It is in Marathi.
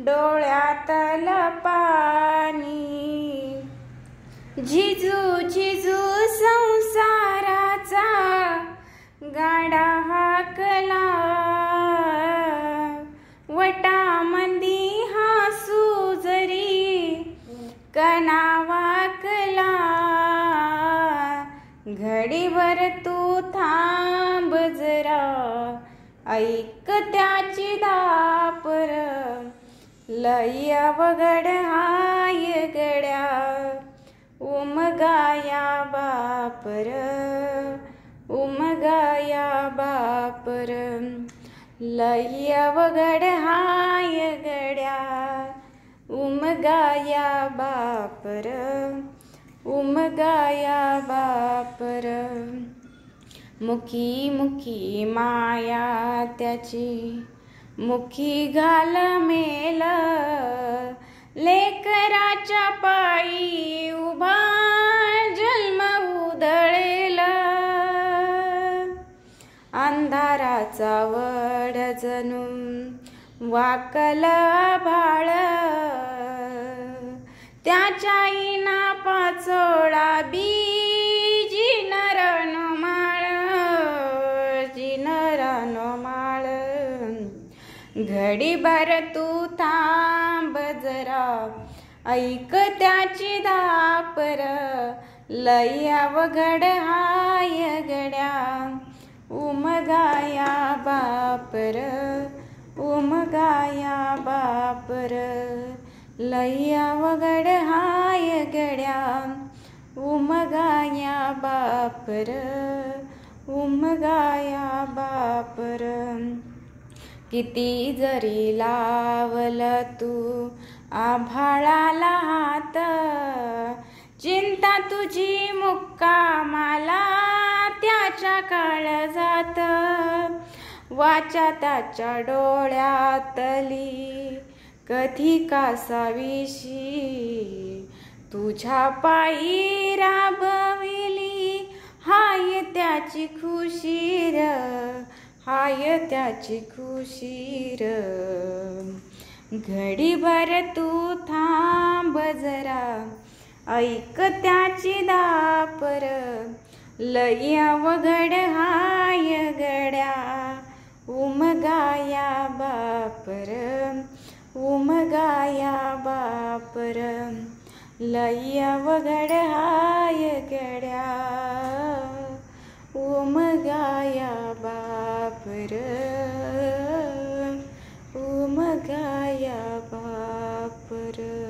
डोळ्यातल पाणी, झिजू झिजू संसाराचा गाडा हाकला, वटामंदी हासू जरी कणा वाकला, घडीभर तू थांब जरा ऐक त्याची दापर, लय अवघड हाय गड्या उमगाया बापर, उमगाया बापर, लय अवघड हाय गड्या उमगाया बापर, उमगाया बापर. मुखी मुखी माया त्याची, मुखी घाल मेल, लेकराच्या पायी उभा जन्म उधळेल, अंधाराचा वड जणू वाकल आभाळ, त्याच्या इना पाचोळा बीजी नरनमाळ, नरनमाळ, घडीभर तू थांब जरा ऐक त्याची दापर, लय अवघड हाय गड्या उमगाया बापर, उमगाया बापर, लय अवघड हाय गड्या उमगाया बापर, उमगाया बापर. किती जरी लावल तू आभाळाला हात, चिंता तुझी मुक्कामाला त्याच्या काळजात, वाचा त्याच्या डोळ्यातली कधी कासावीशी, तुझ्या पायी राबविली हाय त्याची खुशीर, हाय त्याची खुशीर, घडीभर तू थांब जरा ऐक त्याची दापर, लय अवघड हाय गड्या उमगाया बापर, उमगाया बापर, लय अवघड हाय गड्या उमगाया बापर, उमगाया बापर.